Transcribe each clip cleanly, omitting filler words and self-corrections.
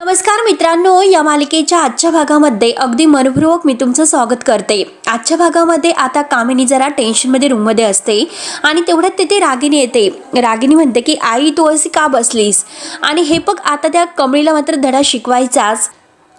नमस्कार मित्रांनो, या मालिकेच्या आजच्या भागामध्ये अगदी मनपूर्वक मी तुमचं स्वागत करते। आजच्या भागामध्ये आता कामिनी जरा टेन्शनमध्ये रूममध्ये असते आणि तेवढ्यात तिथे रागिनी येते। रागिनी म्हणते की आई तू अशी का बसलीस, आणि हे बघ आता त्या कमळीला मात्र धडा शिकवायचाच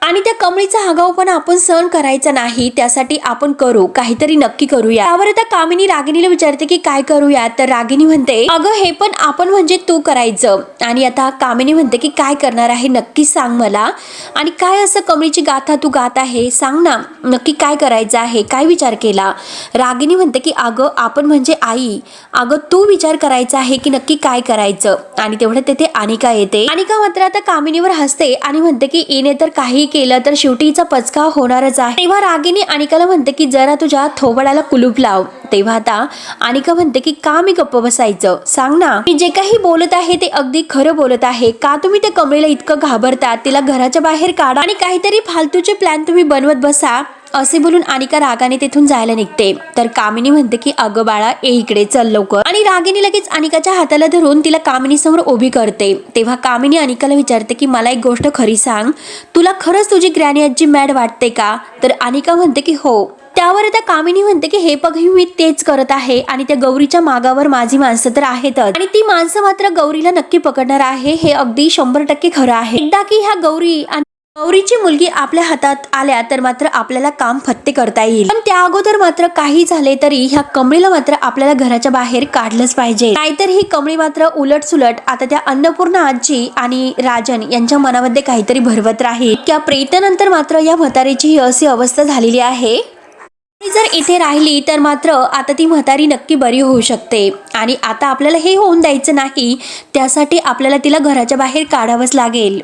आणि त्या कमळीचा आगाऊपणा आपण सहन करायचा नाही, त्यासाठी आपण करू काहीतरी नक्की करूया। त्यावर आता कामिनी रागिनीला विचारते की काय करूया, तर रागिनी म्हणते अगं हे पण आपण म्हणजे तू करायचं। आणि आता कामिनी म्हणते की काय करणार आहे नक्की सांग मला, आणि काय असं कमळीची गाथा तू गात आहे सांग ना, नक्की काय करायचं आहे, काय विचार केला। रागिनी म्हणते की अगं आपण म्हणजे आई, अगं तू विचार करायचा आहे की नक्की काय करायचं। आणि तेवढं तिथे अनिका येते। अनिका मात्र आता कामिनीवर हसते आणि म्हणते की इने तर काही केलं तर शेवटीचा पचका होणारच आहे। तेव्हा रागिनी अनिकाला म्हणते की जरा तुझ्या थोबडाला कुलूप लाव। तेव्हा आता अनिका म्हणते की का मी गप्प बसायचं, सांग ना, मी जे काही बोलत आहे ते अगदी खरं बोलत आहे, का तुम्ही त्या कमळीला इतकं घाबरता, तिला घराच्या बाहेर काढा आणि काहीतरी फालतूचे प्लॅन तुम्ही बनवत बसा, असे बोलून अनिका रागाने तिथून जायला निघते। तर कामिनी म्हणते की अगं बाळा ए इकडे चल लवकर, आणि रागिनी लगेच अनिकाच्या हाताला धरून तिला कामिनी समोर उभी करते। तेव्हा कामिनी अनिकाला विचारते की मला एक गोष्ट खरी सांग, तुला खरंच तुझी ग्रॅनी आजी मॅड वाटते का, तर अनिका म्हणते की हो। त्यावर आता कामिनी म्हणते की हे बघ मी तेच करत आहे, आणि त्या गौरीच्या मागावर माझी माणसं तर आहेतच, आणि ती माणसं मात्र गौरीला नक्की पकडणार आहे, हे अगदी 100% खरं आहे। एकदा की ह्या गौरीची मुलगी आपल्या हातात आल्या तर मात्र आपल्याला काम फत्ते करता येईल, पण त्या अगोदर मात्र काही झाले तरी ह्या कमळीला मात्र आपल्याला घराच्या बाहेर काढलंच पाहिजे, नाहीतर ही कमळी मात्र उलट सुलट आता त्या अन्नपूर्णा आजी आणि राजन यांच्या मनामध्ये काहीतरी भरवत राहील। त्या प्रेतानंतर मात्र या म्हातारीची ही अशी अवस्था झालेली आहे, जर इथे राहिली तर मात्र आता ती म्हातारी नक्की बरी होऊ शकते, आणि आता आपल्याला हे होऊन द्यायचं नाही, त्यासाठी आपल्याला तिला घराच्या बाहेर काढावंच लागेल।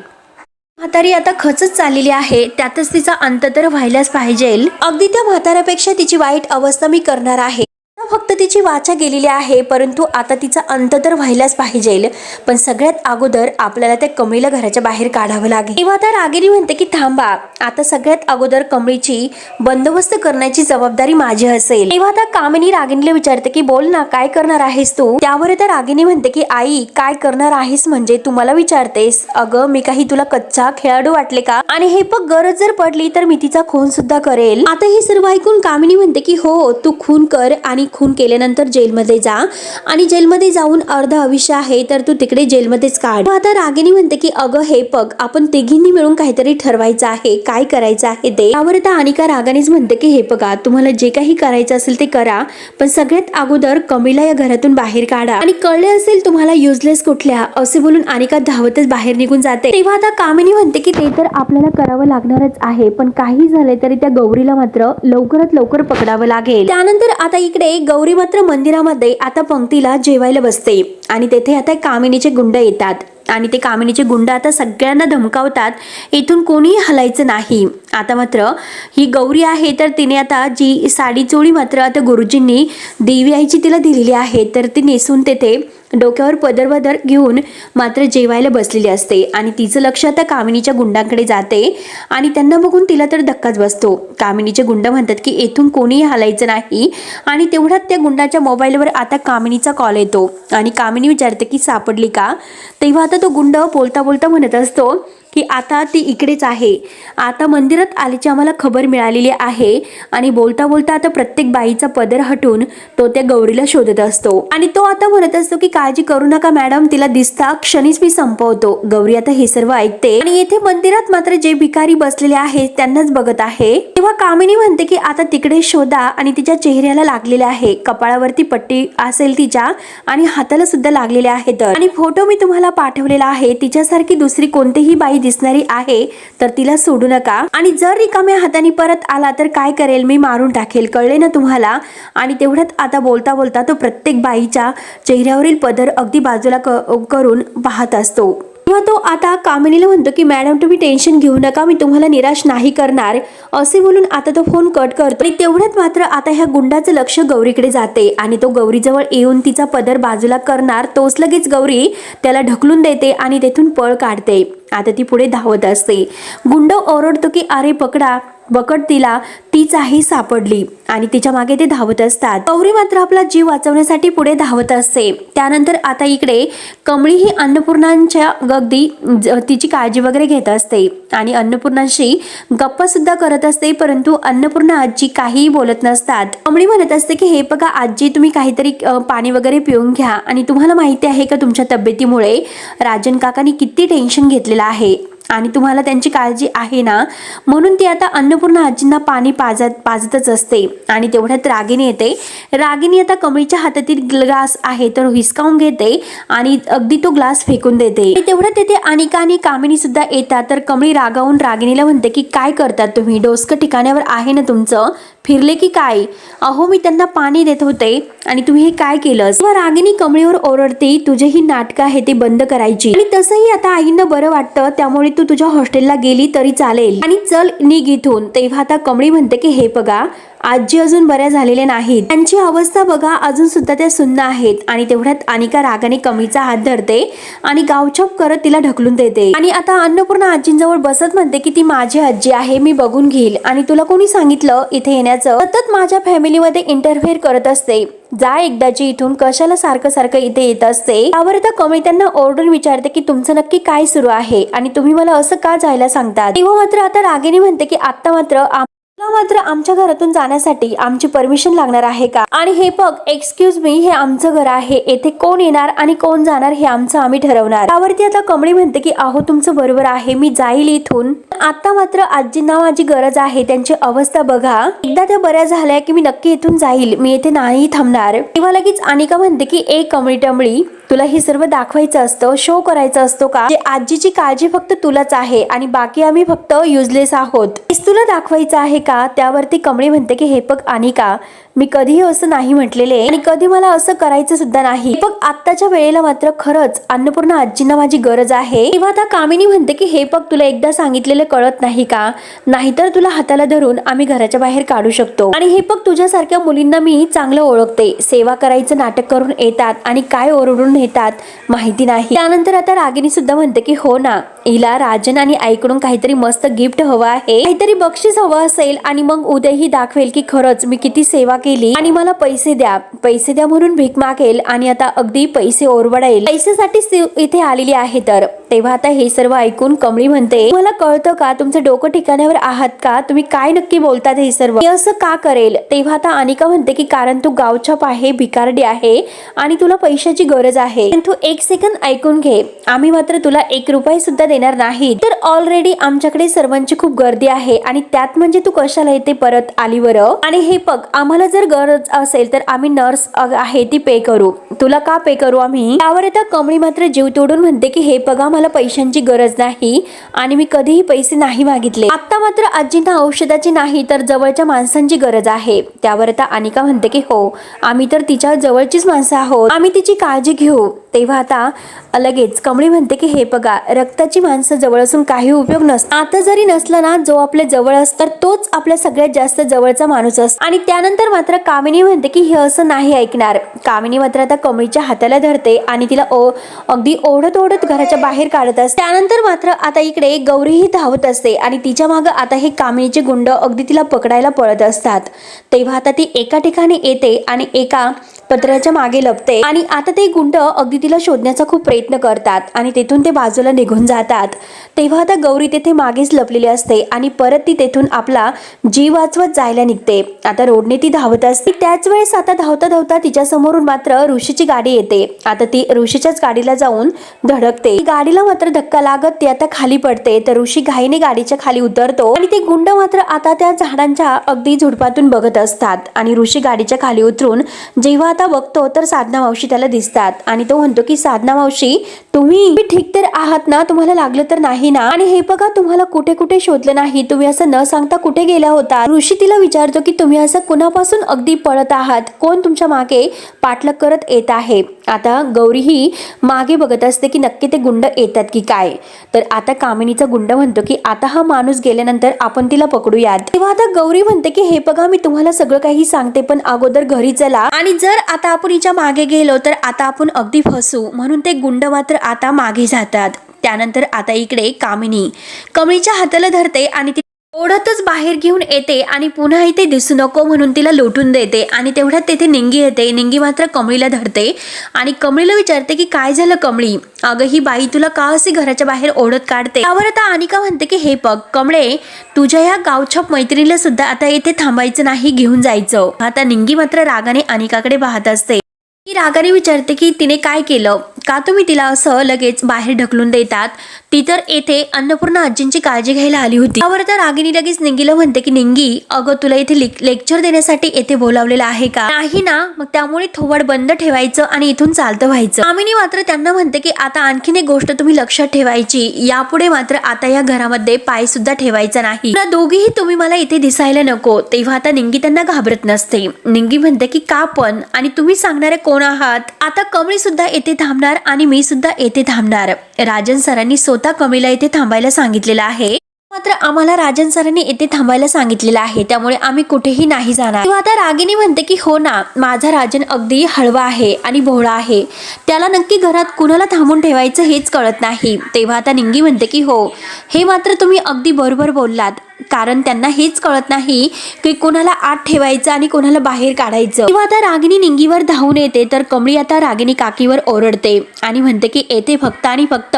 म्हातारी आता खचत चाललेली आहे, त्यातच तिचा अंत तर व्हायलाच पाहिजे। अगदी त्या म्हाताऱ्यापेक्षा तिची वाईट अवस्था मी करणार आहे, फक्त तिची वाचा गेलेली आहे, परंतु आता तिचा अंत तर व्हायलाच पाहिजे, पण सगळ्यात अगोदर आपल्याला त्या कमळीला घराच्या बाहेर काढावं लागेल। तेव्हा आता रागिनी म्हणते की थांबा, आता सगळ्यात अगोदर कमळीची बंदोबस्त करण्याची जबाबदारी माझी असेल। तेव्हा आता कामिनी रागिनीला विचारते की बोल ना काय करणार आहेस तू, त्यावर आता रागिनी म्हणते की आई काय करणार आहेस म्हणजे तू मला विचारतेस, अगं मी काही तुला कच्चा खेळाडू वाटले का, आणि हे पण गरज जर पडली तर मी तिचा खून सुद्धा करेल। आता हे सर्व ऐकून कामिनी म्हणते की हो तू खून कर, आणि खून केल्यानंतर जेलमध्ये जा, आणि जेलमध्ये जाऊन अर्ध आयुष्य आहे तर तू तिकडे जेलमध्येच काढ। आता रागिनी म्हणते की अगं हे बघ आपण तिघींनी मिळून काहीतरी ठरवायचं आहे, काय करायचं आहे ते। त्यावर आता अनिका रागानेच म्हणते की हे बघा तुम्हाला जे काही करायचं असेल ते करा, पण सगळ्यात अगोदर कमळीला या घरातून बाहेर काढा, आणि कळले असेल तुम्हाला युजलेस कुठल्या, असे बोलून अनिका धावतच बाहेर निघून जाते। तेव्हा आता कामिनी म्हणते की ते तर आपल्याला करावं लागणारच आहे, पण काही झाले तरी त्या गौरीला मात्र लवकरात लवकर पकडावं लागेल। त्यानंतर आता इकडे गौरी मात्र मंदिरामध्ये आता पंक्तीला जेवायला बसते, आणि तेथे आता कामिनीचे गुंड येतात, आणि ते कामिनीचे गुंड आता सगळ्यांना धमकावतात, इथून कोणीही हलायचं नाही। आता मात्र ही गौरी आहे तर तिने आता जी साडी चोळी मात्र आता गुरुजींनी देवी आईची तिला दिलेली आहे, तर ती नेसून तेथे डोक्यावर पदर घेऊन मात्र जेवायला बसलेली असते, आणि तिचं लक्ष आता कामिनीच्या गुंडांकडे जाते, आणि त्यांना बघून तिला तर धक्काच बसतो। कामिनीचे गुंड म्हणतात की येथून कोणीही हलायचं नाही, आणि तेवढ्यात त्या गुंडाच्या मोबाईलवर आता कामिनीचा कॉल येतो, आणि कामिनी विचारते की सापडली का। तेव्हा आता तो गुंड बोलता बोलता म्हणत असतो की आता ती इकडेच आहे, आता मंदिरात आल्याची आम्हाला खबर मिळालेली आहे, आणि बोलता बोलता आता प्रत्येक बाईचा पदर हटून तो त्या गौरीला शोधत असतो, आणि तो आता म्हणत असतो की काळजी करू नका मॅडम, तिला दिसता क्षणीच मी संपवतो। गौरी आता हे सर्व ऐकते, आणि येथे मंदिरात मात्र जे भिकारी बसलेले आहेत त्यांनाच बघत आहे। तेव्हा कामिनी म्हणते की आता तिकडे शोधा, आणि तिच्या चेहऱ्याला लागलेले आहे, कपाळावरती पट्टी असेल तिच्या, आणि हाताला सुद्धा लागलेले आहेत, आणि फोटो मी तुम्हाला पाठवलेला आहे, तिच्यासारखी दुसरी कोणतीही बाई दिसणारी आहे तर तिला सोडू नका, आणि जर रिकाम्या हाताने परत आला तर काय करेल मी मारून टाकेल, कळले ना तुम्हाला। आणि तेवढ्यात आता बोलता बोलता तो प्रत्येक बाईच्या चेहऱ्यावरील पदर अगदी बाजूला करून पाहत असतो। तेव्हा तो आता कामिनीला म्हणतो की मॅडम तुम्ही टेन्शन घेऊ नका, मी तुम्हाला निराश नाही करणार, असे बोलून आता तो फोन कट करतो। आणि तेवढ्यात मात्र आता ह्या गुंडाचं लक्ष गौरीकडे जाते, आणि तो गौरीजवळ येऊन तिचा पदर बाजूला करणार, तोच लगेच गौरी त्याला ढकलून देते आणि तेथून पळ काढते। आता ती पुढे धावत असते, गुंड ओरडतो की अरे पकडा, बकट तिला तीच सापडली आणि तिच्या मागे ते धावत असतात. गौरी मात्र आपला जीव वाचवण्यासाठी पुढे धावत असते. त्यानंतर आता इकडे कमळी ही अन्नपूर्णांच्या अगदी तिची काळजी वगैरे घेत असते आणि अन्नपूर्णाशी गप्पा सुद्धा करत असते, परंतु अन्नपूर्णा आजी काहीही बोलत नसतात. कमळी म्हणत असते की हे बघा आजी, तुम्ही काहीतरी पाणी वगैरे पिऊन घ्या आणि तुम्हाला माहिती आहे का तुमच्या तब्येतीमुळे राजन काकांनी किती टेन्शन घेतलेलं आहे आणि तुम्हाला त्यांची काळजी आहे ना, म्हणून ती आता अन्नपूर्णा आजींना पाणी पाजतच असते. आणि तेवढ्यात रागिनी येते. रागिनी आता कमळीच्या हातातील ग्लास आहे तर हिसकावून घेते आणि अगदी तो ग्लास फेकून देते. तेवढ्यात येते अनिका आणि कामिनी सुद्धा येतात. तर कमळी रागावून रागिनीला म्हणते की काय करतात तुम्ही, डोसकं ठिकाण्यावर आहे ना तुमचं, फिरले की काय, अहो मी त्यांना पाणी देत होते आणि तुम्ही हे काय केलं. रागिनी कमळीवर ओरडते, तुझे ही नाटकं आहे ते बंद करायची आणि तसंही आता आईंना बरं वाटतं त्यामुळे तू तुझ्या हॉस्टेलला गेली तरी चालेल आणि चल निघ इथून. तेव्हा आता कमळी म्हणते की हे बघा आजी अजून बऱ्या झालेल्या नाहीत, त्यांची अवस्था बघा अजून सुद्धा त्या सुन्न आहेत. आणि तेवढ्यात अनिका रागाने कमळीचा हात धरते आणि गावछाप करत तिला ढकलून देते आणि आता अन्नपूर्णा आजींजवळ बसत म्हणते की ती माझी आजी आहे, मी बघून घेईल आणि तुला कोणी सांगितलं इथे येण्याचं, सतत माझ्या फॅमिलीमध्ये इंटरफेअर करत असते, जा एकदाची इथून, कशाला सारखं सारखं इथे येत असते. त्यावर आता कमळी त्यांना ओरडून विचारते की तुमचं नक्की काय सुरू आहे आणि तुम्ही मला असं का जायला सांगतात. तेव्हा मात्र आता रागिनी म्हणते की आता मात्र आमच्या घरातून जाण्यासाठी आमची परमिशन लागणार आहे का, आणि हे बघ एक्सक्यूज मी, हे आमचं घर आहे, येथे कोण येणार आणि कोण जाणार हे आमचं आम्ही ठरवणार. त्यावरती आता कमळी म्हणते की अहो तुमचं बरोबर आहे, मी जाईल इथून, आता मात्र आजींना माझी गरज आहे, त्यांची अवस्था बघा, एकदा त्या बऱ्या झाल्या की मी नक्की इथून जाईल, मी येथे नाही थांबणार. तेव्हा लगेच अनिका म्हणते की एक कमळी टमळी, तुला हे सर्व दाखवायचं असतं, शो करायचा असतो का, जे आजीची काळजी फक्त तुलाच आहे आणि बाकी आम्ही फक्त युजलेस आहोत, तुला दाखवायचं आहे का. त्यावरती कमळी म्हणते की हे बघ अनिका, मी कधीही असं नाही म्हटलेले आणि कधी मला असं करायचं सुद्धा नाही, बघ आत्ताच्या वेळेला मात्र खरंच अन्नपूर्णा आजींना माझी गरज आहे. तेव्हा आता कामिनी म्हणते की हे बघ तुला एकदा सांगितलेलं कळत नाही का, नाहीतर तुला हाताला धरून आम्ही घराच्या बाहेर काढू शकतो. आणि हे बघ तुझ्यासारख्या मुलींना मी चांगलं ओळखते, सेवा करायचं नाटक करून येतात आणि काय ओरडून येतात माहिती नाही. त्यानंतर आता रागिनी सुद्धा म्हणते की हो ना, हिला राजन आणि आईकडून काहीतरी मस्त गिफ्ट हवं आहे, काहीतरी बक्षीस हवं असेल आणि मग उद्याही दाखवेल की खरंच मी किती सेवा केली आणि मला पैसे द्या म्हणून भीक मागेल आणि आता अगदी पैसे ओरबडेल, पैशासाठी इथे आलेली आहे. तर तेव्हा आता हे सर्व ऐकून कमळी म्हणते मला कळतं का, तुमचं डोकं ठिकाण्यावर आहात का, तुम्ही काय नक्की बोलतात हे सर्व, मी असं का करेल. तेव्हा आता अनिका म्हणते की कारण तू गावछाप आहे, भिकारडी आहे आणि तुला पैशाची गरज आहे, पण तू एक सेकंद ऐकून घे, आम्ही मात्र तुला 1 रुपया सुद्धा देणार नाही, तर ऑलरेडी आमच्याकडे सर्वांची खूप गर्दी आहे आणि त्यात म्हणजे तू कशाला येते परत आलीवर, आणि हे बघ आम्हाला जर गरज असेल तर आम्ही नर्स आहे ती पे करू, तुला का पे करू आम्ही. त्यावर आता कमळी मात्र जीव तोडून म्हणते की हे बघा मला पैशांची गरज नाही आणि मी कधीही पैसे नाही मागितले, आता मात्र आजींना औषधाची नाही तर जवळच्या माणसांची गरज आहे. त्यावर आता अनिका म्हणते की हो, आम्ही तर तिच्या जवळचीच माणसं आहोत, आम्ही तिची काळजी घेऊ. तेव्हा आता लगेच कमळी म्हणते की हे बघा रक्ताची माणसं जवळ असून काही उपयोग नसतो, आता जरी नसलं ना, जो आपल्या जवळ असतो तोच आपल्या सगळ्यात जास्त जवळचा माणूस असतो. आणि त्यानंतर मात्र कामिनी म्हणते की हे असं नाही ऐकणार. कामिनी मात्र आता कमळीच्या हाताला धरते आणि तिला अगदी ओढत ओढत घराच्या बाहेर काढत असते. त्यानंतर मात्र आता इकडे गौरीही धावत असते आणि तिच्या मागे आता हे कामिनीचे गुंड अगदी तिला पकडायला पळत असतात. तेव्हा आता ती एका ठिकाणी येते आणि एका पत्र्याच्या मागे लपते आणि आता ते गुंड अगदी तिला शोधण्याचा खूप प्रयत्न करतात आणि तेथून ते बाजूला निघून जातात. तेव्हा आता गौरी तेथे मागेच लपलेली असते आणि परत ती तेथून आपला जीव वाचवत जायला निघते. आता रोडने ती धावत असते. त्याच वेळेस आता धावता धावता तिच्या समोरून मात्र ऋषीची गाडी येते. आता ती ऋषीच्याच गाडीला जाऊन धडकते. गाडीला मात्र धक्का लागत ती आता खाली पडते. तर ऋषी घाईने गाडीच्या खाली उतरतो आणि ते गुंड मात्र आता त्या झाडांच्या अगदी झुडपातून बघत असतात आणि ऋषी गाडीच्या खाली उतरून जेव्हा आता बघतो तर साधना मावशी त्याला दिसतात आणि तो म्हणतो की साधना मावशी तुम्ही ठीक तर आहात ना, तुम्हाला लागलं तर नाही ना, आणि हे बघा तुम्हाला कुठे कुठे शोधलं नाही, तुम्ही असं न सांगता कुठे गेला होता. ऋषी तिला विचारतो की तुम्ही असं कुणापासून अगदी पळत आहात, कोण तुमच्या मागे पाठलाग करत येत आहे. आता गौरी ही मागे बघत असते की नक्की ते गुंड येतात की काय. तर आता कामिनीचा गुंड म्हणतो की आता हा माणूस गेल्यानंतर आपण तिला पकडूयात. तेव्हा आता गौरी म्हणते की हे बघा मी तुम्हाला सगळं काही सांगते पण अगोदर घरी चला, आणि जर आता आपण हिच्या मागे गेलो तर आता आपण अगदी फसू. म्हणून ते गुंड मात्र आता मागे जातात. त्यानंतर आता इकडे कामिनी कमळीच्या हाताला धरते आणि ओढतच बाहेर घेऊन येते आणि पुन्हा इथे दिसू नको म्हणून तिला लोटून देते आणि तेवढ्यात तेथे निंगी येते. निंगी मात्र कमळीला धरते आणि कमळीला विचारते की काय झालं कमळी, अगं ही बाई तुला का अशी घराच्या बाहेर ओढत काढते. त्यावर आता अनिका म्हणते की हे बघ कमळे, तुझ्या या गावछाप मैत्रिणीला सुद्धा आता इथे थांबायचं नाही, घेऊन जायचं. आता निंगी मात्र रागाने अनिकाकडे पाहत असते. ती रागाने विचारते की तिने काय केलं, का तुम्ही तिला असं लगेच बाहेर ढकलून देतात, ती तर येथे अन्नपूर्णा आजींची काळजी घ्यायला आली होती. त्यावर तर रागिनी लगेच निंगीला म्हणते की निंगी, अगं तुला इथे लेक्चर देण्यासाठी येथे बोलावलेलं आहे का, नाही ना, मग त्यामुळे थोबाड बंद ठेवायचं आणि इथून चालतं व्हायचं. कामिनी मात्र त्यांना म्हणते की आता आणखीन एक गोष्ट तुम्ही लक्षात ठेवायची, यापुढे मात्र आता या घरामध्ये पाय सुद्धा ठेवायचा नाही, दोघीही तुम्ही मला इथे दिसायला नको. तेव्हा आता निंगी त्यांना घाबरत नसते. निंगी म्हणते की का पण, आणि तुम्ही सांगणारे कोण आहात. आता कमळी सुद्धा येथे थांबणार आणि मी सुद्धा येथे थांबणार. राजन सरांनी स्वतः कमळीला येथे थांबायला सांगितलेलं आहे, मात्र आम्हाला राजन सरांनी येथे थांबायला सांगितलेलं आहे, त्यामुळे आम्ही कुठेही नाही जाणार. तेव्हा आता रागिनी म्हणते की हो ना, माझा राजन अगदी हळवा आहे आणि भोळा आहे, त्याला नक्की घरात कुणाला थांबून ठेवायचं हेच कळत नाही. तेव्हा आता निंगी म्हणते की हो, हे मात्र तुम्ही अगदी बरोबर बोललात, कारण त्यांना हेच कळत नाही की कोणाला आत ठेवायचं आणि कोणाला बाहेर काढायचं. तेव्हा आता रागिनी निंगीवर धावून येते तर कमळी आता रागिनी काकीवर ओरडते आणि म्हणते की येथे फक्त आणि फक्त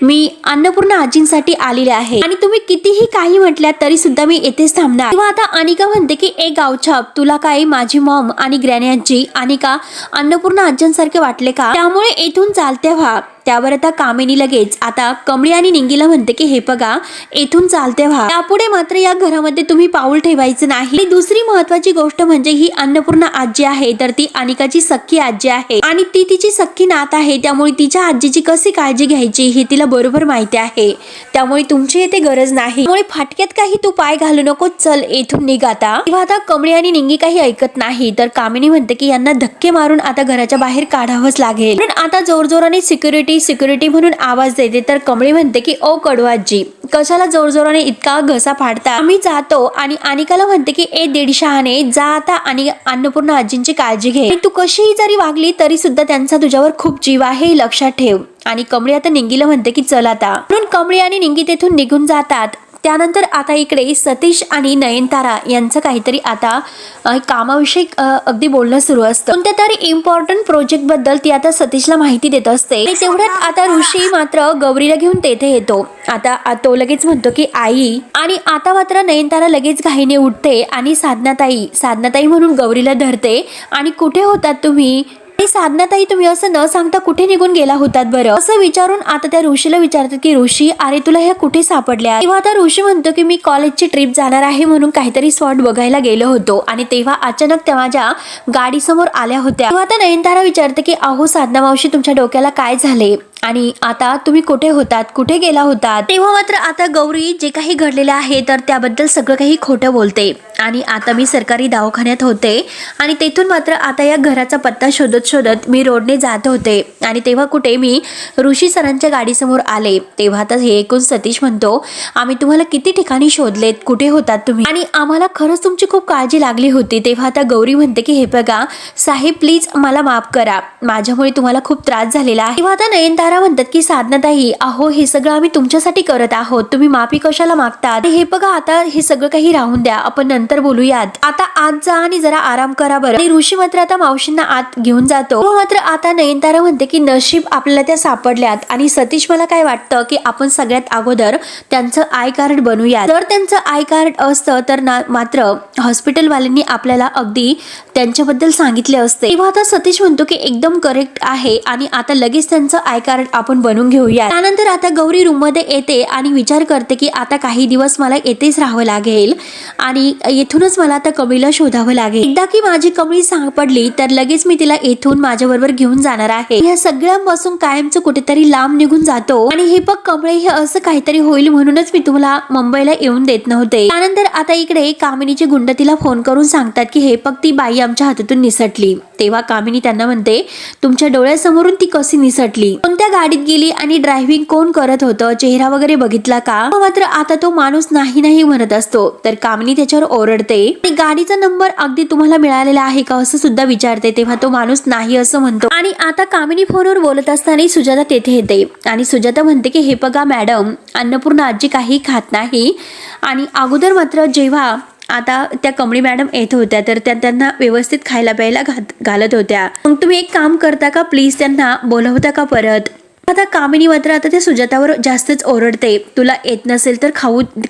मी अन्नपूर्णा आजींसाठी आलेले आहे आणि तुम्ही कितीही काही म्हटल्यात तरी सुद्धा मी येथेच थांबणार. तेव्हा आता अनिका म्हणते की ए गावछाप, तुला काय माझी मॉम आणि ग्रॅनी आजी अनिका अन्नपूर्णा आजींसारखे वाटले का, त्यामुळे येथून चालते व्हा. त्यावर आता कामिनी लगेच आता कमळी आणि निंगीला म्हणते की हे बघा, येथून चालते व्हा, त्यापुढे मात्र या घरामध्ये तुम्ही पाऊल ठेवायचं नाही. दुसरी महत्वाची गोष्ट म्हणजे ही अन्नपूर्णा आजी आहे तर ती अनिकाची सख्खी आजी आहे आणि ती तिची सख्खी नात आहे, त्यामुळे तिच्या आजीची कशी काळजी घ्यायची हे तिला बरोबर माहिती आहे, त्यामुळे तुमची येथे गरज नाही, त्यामुळे फाटक्यात काही तू पाय घालू नको, चल येथून निघ आता. तेव्हा आता कमळी आणि निंगी काही ऐकत नाही तर कामिनी म्हणते की यांना धक्के मारून आता घराच्या बाहेर काढावंच लागेल. पण आता जोरजोराने सिक्युरिटी म्हणून आवाज देते तर कमळी म्हणते की ओ कडू आजी, कशाला जोरजोराने इतका घसा फाडता, आम्ही जातो. आणि अनिकाला म्हणते की ए दीडशहाने जा आता आणि अन्नपूर्णा आजींची काळजी घे, तू कशीही जरी वागली तरी सुद्धा त्यांचा तुझ्यावर खूप जीव आहे हे लक्षात ठेव. आणि कमळी आता निंगीला म्हणते की चल आता, म्हणून कमळी आणि निंगी तेथून निघून जातात. त्यानंतर आता इकडे सतीश आणि नयनतारा यांचं काहीतरी आता कामाविषयी अगदी बोलणं सुरू असतं. कोणत्या तरी इम्पॉर्टंट प्रोजेक्ट बद्दल ती आता सतीशला माहिती देत असते. तेवढ्यात आता ऋषी मात्र गौरीला घेऊन तेथे येतो. आता तो लगेच म्हणतो की आई, आणि आता मात्र नयनतारा लगेच घाईने उठते आणि साधनाताई म्हणून गौरीला धरते आणि कुठे होतात तुम्ही, साधनाताई तुम्ही असं न सांगता कुठे निघून गेला होतात बरं, असं विचारून आता त्या ऋषीला विचारतात की ऋषी, अरे तुला ह्या कुठे सापडल्या. तेव्हा आता ऋषी म्हणतो की मी कॉलेजची ट्रिप जाणार आहे म्हणून काहीतरी स्पॉट बघायला गेलो होतो आणि तेव्हा अचानक त्या माझ्या गाडी समोर आल्या होत्या. तेव्हा आता नयनतारा विचारते की अहो साधना मावशी, तुमच्या डोक्याला काय झाले आणि आता तुम्ही कुठे होतात, कुठे गेला होतात. तेव्हा मात्र आता गौरी जे काही घडलेलं आहे तर त्याबद्दल सगळं काही खोटं बोलते आणि आता मी सरकारी दवाखान्यात होते आणि तेथून मात्र आता या घराचा पत्ता शोधत मी रोडने जात होते आणि तेव्हा कुठे मी ऋषी सरांच्या गाडीसमोर आले. तेव्हा आता हे ऐकून सतीश म्हणतो, आम्ही तुम्हाला किती ठिकाणी शोधलेत, कुठे होतात तुम्ही, आणि आम्हाला खरंच तुमची खूप काळजी लागली होती. तेव्हा आता गौरी म्हणते की हे बघा साहेब, प्लीज मला माफ करा, माझ्यामुळे तुम्हाला खूप त्रास झालेला आहे. तेव्हा आता नयनतारा म्हणतात की साधनाताई, अहो हे सगळं आम्ही तुमच्यासाठी करत आहोत, तुम्ही माफी कशाला मागतात. हे बघा आता हे सगळं काही राहून द्या, आपण नंतर बोलूयात, आता आत जा आणि जरा आराम करा बरं. आणि ऋषी मात्र आता मावशींना आत घेऊन जातो. मात्र आता नयनतारा म्हणते की नशीब आपल्याला त्या सापडल्यात. आणि सतीश, मला काय वाटतं की आपण सगळ्यात अगोदर त्यांचं आय कार्ड बनवूया. जर त्यांचं आय कार्ड असतं तर मात्र हॉस्पिटलवाल्यांनी आपल्याला अगदी त्यांच्याबद्दल सांगितले असते. तेव्हा आता सतीश म्हणतो की एकदम करेक्ट आहे आणि आता लगेच त्यांचं आय कार्ड आपण बनवून घेऊया. त्यानंतर आता गौरी रूम मध्ये येते आणि विचार करते की आता काही दिवस मला येथेच राहावं लागेल आणि येथूनच मला आता कमळीला शोधावं लागेल. एकदा की माझी कमळी सापडली तर लगेच मी तिला येथून माझ्या बरोबर घेऊन जाणार आहे. या सगळ्यांपासून कायमचं कुठेतरी लांब निघून जातो. आणि हे बघ कमळे, हे असं काहीतरी होईल म्हणूनच मी तुम्हाला मुंबईला येऊन देत नव्हते. त्यानंतर आता इकडे कामिनीचे गुंड तिला फोन करून सांगतात की हे बघ ती बाई आमच्या हातातून निसटली. तेव्हा कामिनी त्यांना म्हणते, तुमच्या डोळ्यासमोरून ती कशी निसटली, कोणत्या त्या गाडीत गेली आणि ड्रायव्हिंग कोण करत होतं, चेहरा वगैरे बघितला का? मात्र आता तो माणूस नाही नाही म्हणत असतो. तर कामिनी त्याच्यावर ओरडते आणि गाडीचा नंबर अगदी तुम्हाला मिळालेला आहे का असं सुद्धा विचारते. तेव्हा तो माणूस नाही असं म्हणतो. आणि आता कामिनी फोनवर बोलत असताना सुजाता तेथे येते आणि सुजाता म्हणते की हे बघा मॅडम, अन्नपूर्णा आजी काही खात नाही. आणि अगोदर मात्र जेव्हा आता त्या कमळी मॅडम येत होत्या तर त्या त्यांना व्यवस्थित खायला प्यायला घालत होत्या. मग तुम्ही एक काम करता का, प्लीज त्यांना बोलवता का परत? आता कामिनी मात्र आता त्या सुजातावर जास्तच ओरडते, तुला येत नसेल तर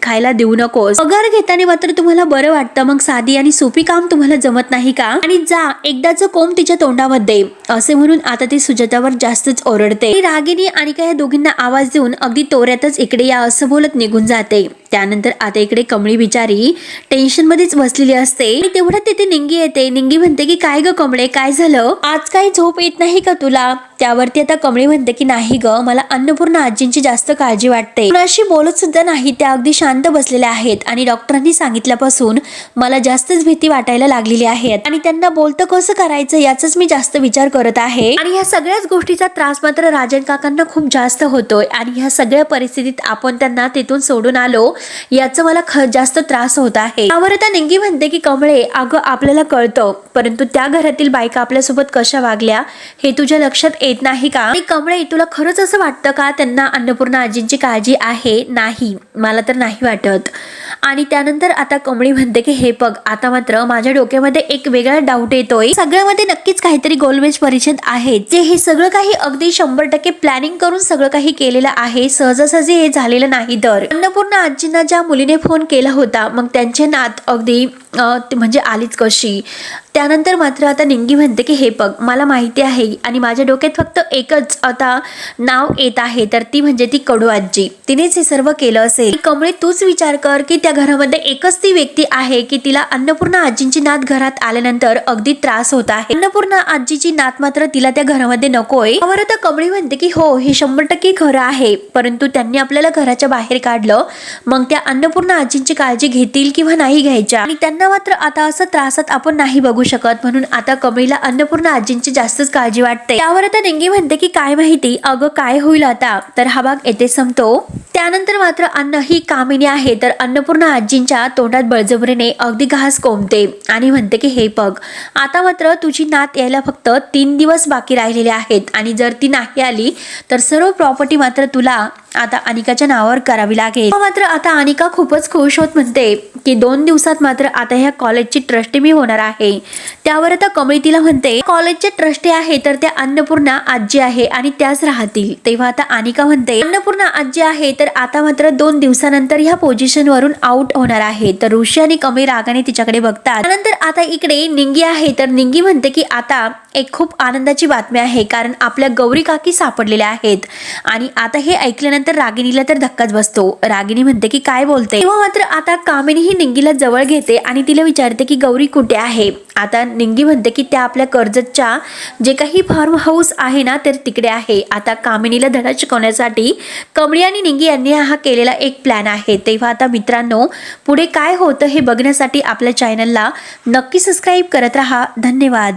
खायला देऊ नकोस. पगार घेताना मात्र तुम्हाला बरं वाटतं, मग साधी आणि सोपी काम तुम्हाला जमत नाही का? आणि जा एकदाच कोंब तिच्या तोंडामध्ये, असे म्हणून आता ती सुजातावर जास्तच ओरडते. रागिनी आणि या दोघींना आवाज देऊन अगदी तोऱ्यातच इकडे या असं बोलत निघून जाते. त्यानंतर आता इकडे कमळी बिचारी टेन्शन मध्येच बसलेली असते आणि तेवढ्यात तिथे निंगी येते. निंगी म्हणते की काय ग कमळे, काय झालं, आज काही झोप येत नाही का तुला? त्यावरती आता कमळी म्हणते की नाही ग, मला अन्नपूर्णा आजींची जास्त काळजी वाटते. कुणाशी बोलत सुद्धा नाही, त्या अगदी शांत बसलेल्या आहेत आणि डॉक्टरांनी सांगितल्यापासून मला जास्तच भीती वाटायला लागलेली आहे आणि त्यांना बोलतं कसं करायचं याचाच मी जास्त विचार करत आहे. आणि ह्या सगळ्याच गोष्टीचा त्रास मात्र राजन काकांना खूप जास्त होतोय आणि ह्या सगळ्या परिस्थितीत आपण त्यांना तिथून सोडून आलो याचा मला जास्त त्रास होत आहे. त्यावर आता निंगी म्हणते की कमळे, अगं आपल्याला कळतं, परंतु त्या घरातील बायका आपल्यासोबत कशा वागल्या हे तुझ्या लक्षात येत नाही का? आणि कमळे, तुला खरंच असं वाटतं का त्यांना अन्नपूर्णा आजींची काळजी आहे? नाही, मला तर नाही वाटत. आणि त्यानंतर आता कमळी म्हणते की हे बघ, आता मात्र माझ्या डोक्यामध्ये एक वेगळा डाऊट येतोय. सगळ्यामध्ये नक्कीच काहीतरी गोलमेज परिषद आहे, जे हे सगळं काही अगदी 100% प्लॅनिंग करून सगळं काही केलेलं आहे, सहजासहजी हे झालेलं नाही. तर अन्नपूर्णा आजींना ज्या मुलीने फोन केला होता, मग त्यांचे नात अगदी म्हणजे आलीच कशी? त्यानंतर मात्र आता निंगी म्हणते की हे बघ, मला माहिती आहे आणि माझ्या डोक्यात फक्त एकच आता नाव येत आहे, तर ती म्हणजे ती कडू आजी. तिनेच हे सर्व केलं असेल. कमळे, तूच विचार कर की त्या घरामध्ये एकच ती व्यक्ती आहे की तिला अन्नपूर्णा आजींची नात घरात आल्यानंतर अगदी त्रास होत आहे. अन्नपूर्णा आजीची नात मात्र तिला त्या घरामध्ये नकोय. त्यावर आता कमळी म्हणते की हो, हे 100% खरं आहे, परंतु त्यांनी आपल्याला घराच्या बाहेर काढलं, मग त्या अन्नपूर्णा आजींची काळजी घेतील किंवा नाही घ्यायच्या, आणि त्यांना मात्र आता असं त्रासात आपण नाही बघू शकत. म्हणून आता कमळीला अन्नपूर्णा आजींची जास्तच काळजी वाटते. त्यावर आता निंगी म्हणते की काय माहिती अगं काय होईल आता. तर हा भाग येथे संपतो. त्यानंतर मात्र ही कामिनी आहे तर अन्नपूर्णा आजींच्या तोंडात बळजबरीने अगदी घास कोंबते आणि म्हणते की हे बघ, आता मात्र तुझी नात यायला फक्त 3 दिवस बाकी राहिलेले आहेत आणि जर ती नाही आली तर सर्व प्रॉपर्टी मात्र तुला आता अनिकाच्या नावावर करावी लागेल. मात्र आता अनिका खूपच खुश होत म्हणते की 2 दिवसात मात्र आता ह्या कॉलेजची ट्रस्टी मी होणार आहे. त्यावर आता कमळी तिला म्हणते कॉलेजचे ट्रस्टी आहे तर त्या अन्नपूर्णा आजी आहे आणि त्याच राहतील. तेव्हा आता अनिका म्हणते अन्नपूर्णा आजी आहे तर आता मात्र 2 दिवसानंतर ह्या पोझिशन वरून आउट होणार आहे. तर ऋषी आणि कमळी रागाने तिच्याकडे बघतात. त्यानंतर आता इकडे निंगी आहे तर निंगी म्हणते की आता एक खूप आनंदाची बातमी आहे, कारण आपल्या गौरी काकी सापडलेल्या आहेत. आणि आता हे ऐकल्यानंतर रागिणीला तर धक्काच बसतो. रागिणी म्हणते की काय बोलते. तेव्हा मात्र आता कामिनी ही निंगीला जवळ घेते आणि तिला विचारते की गौरी कुठे आहे. आता निंगी म्हणते की त्या आपल्या कर्जतच्या जे काही फार्म हाऊस आहे ना तर तिकडे आहे. आता कामिनीला धडा शिकवण्यासाठी कमळी आणि निंगी यांनी हा केलेला एक प्लॅन आहे. तेव्हा आता मित्रांनो, पुढे काय होतं हे बघण्यासाठी आपल्या चॅनलला नक्की सबस्क्राईब करत राहा. धन्यवाद.